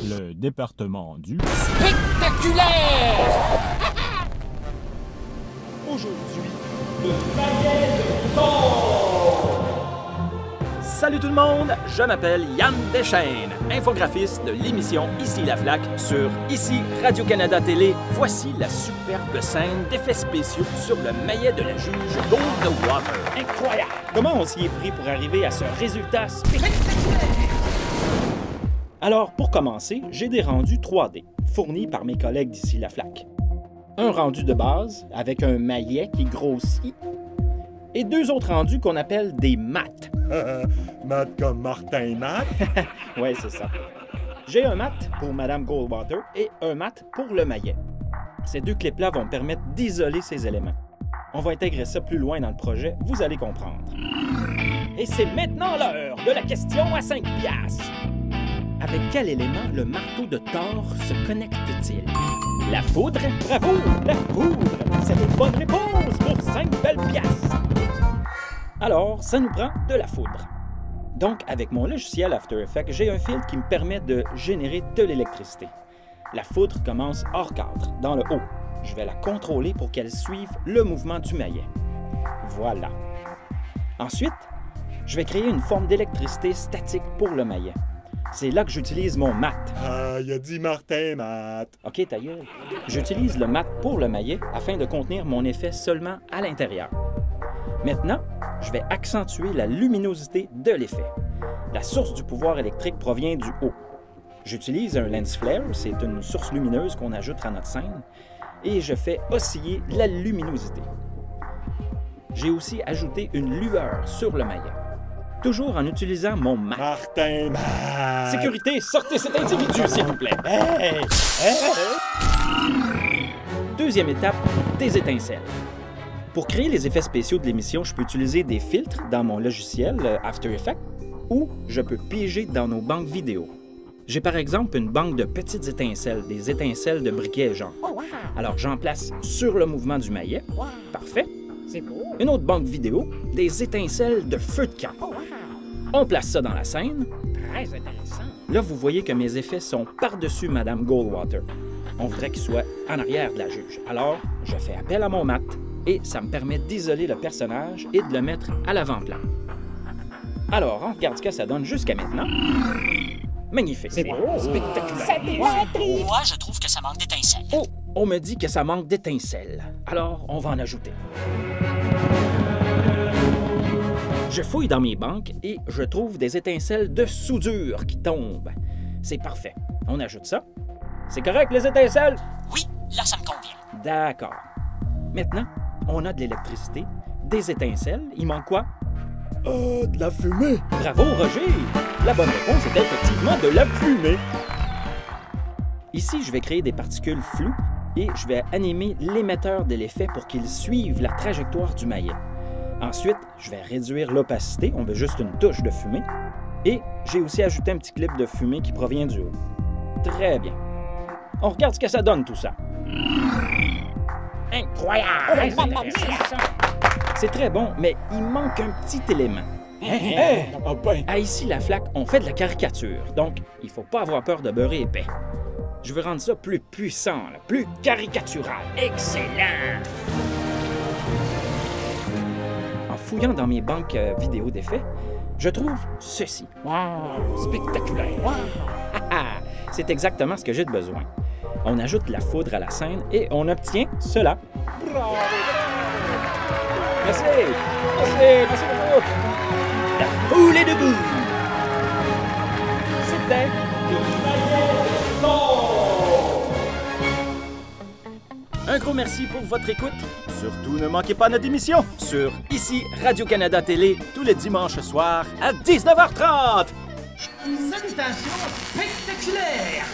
Le département du... Spectaculaire! Aujourd'hui, le maillet de Thor! Salut tout le monde, je m'appelle Yann Deschênes, infographiste de l'émission Ici la Flaque sur Ici Radio-Canada Télé. Voici la superbe scène d'effets spéciaux sur le maillet de la juge Goldwater. Incroyable! Comment on s'y est pris pour arriver à ce résultat spectaculaire? Alors, pour commencer, j'ai des rendus 3D, fournis par mes collègues d'Ici la Flaque. Un rendu de base, avec un maillet qui grossit, et deux autres rendus qu'on appelle des mattes. Matt comme Martin Matt? Ouais, c'est ça. J'ai un mat pour Madame Goldwater et un mat pour le maillet. Ces deux clips-là vont me permettre d'isoler ces éléments. On va intégrer ça plus loin dans le projet, vous allez comprendre. Et c'est maintenant l'heure de la question à 5 piastres. Avec quel élément le marteau de Thor se connecte-t-il? La foudre? Bravo! La foudre! C'est une bonne réponse pour 5 belles piastres! Alors, ça nous prend de la foudre. Donc, avec mon logiciel After Effects, j'ai un fil qui me permet de générer de l'électricité. La foudre commence hors cadre, dans le haut. Je vais la contrôler pour qu'elle suive le mouvement du maillet. Voilà. Ensuite, je vais créer une forme d'électricité statique pour le maillet. C'est là que j'utilise mon mat. Ah, il a dit Martin Matt. OK, ta gueule. J'utilise le mat pour le maillet afin de contenir mon effet seulement à l'intérieur. Maintenant, je vais accentuer la luminosité de l'effet. La source du pouvoir électrique provient du haut. J'utilise un lens flare, c'est une source lumineuse qu'on ajoute à notre scène, et je fais osciller la luminosité. J'ai aussi ajouté une lueur sur le maillet. Toujours en utilisant mon mat. Martin Matt. Sécurité, sortez cet individu, s'il vous plaît. Hey! Deuxième étape, des étincelles. Pour créer les effets spéciaux de l'émission, je peux utiliser des filtres dans mon logiciel After Effects ou je peux piéger dans nos banques vidéo. J'ai par exemple une banque de petites étincelles, des étincelles de briquet genre. Alors j'en place sur le mouvement du maillet. Parfait. C'est beau. Une autre banque vidéo, des étincelles de feu de camp. On place ça dans la scène. Très intéressant. Là, vous voyez que mes effets sont par-dessus Madame Goldwater. On voudrait qu'il soit en arrière de la juge. Alors, je fais appel à mon mat et ça me permet d'isoler le personnage et de le mettre à l'avant-plan. Alors, on regarde ce que ça donne jusqu'à maintenant. Magnifique. C'est beau. Spectaculaire. Moi, je trouve que ça manque d'étincelles. Oh, on me dit que ça manque d'étincelles. Alors, on va en ajouter. Je fouille dans mes banques et je trouve des étincelles de soudure qui tombent. C'est parfait. On ajoute ça. C'est correct, les étincelles? Oui, là, ça me convient. D'accord. Maintenant, on a de l'électricité, des étincelles. Il manque quoi? De la fumée. Bravo, Roger! La bonne réponse est effectivement de la fumée. Ici, je vais créer des particules floues et je vais animer l'émetteur de l'effet pour qu'il suive la trajectoire du maillet. Ensuite, je vais réduire l'opacité, on veut juste une touche de fumée. Et j'ai aussi ajouté un petit clip de fumée qui provient du haut. Très bien. On regarde ce que ça donne tout ça. Incroyable. C'est très bon, mais il manque un petit élément. Ah ben. À Ici la Flaque, on fait de la caricature, donc il faut pas avoir peur de beurrer épais. Je veux rendre ça plus puissant, là, plus caricatural. Excellent. En fouillant dans mes banques vidéo d'effets, je trouve ceci. Wow. Spectaculaire. C'est exactement ce que j'ai de besoin. On ajoute la foudre à la scène et on obtient cela. Bravo. Merci! Merci beaucoup! La foule est debout! C'était un gros merci pour votre écoute. Surtout, ne manquez pas notre émission sur Ici Radio-Canada Télé tous les dimanches soirs à 19h30. Salutations spectaculaires.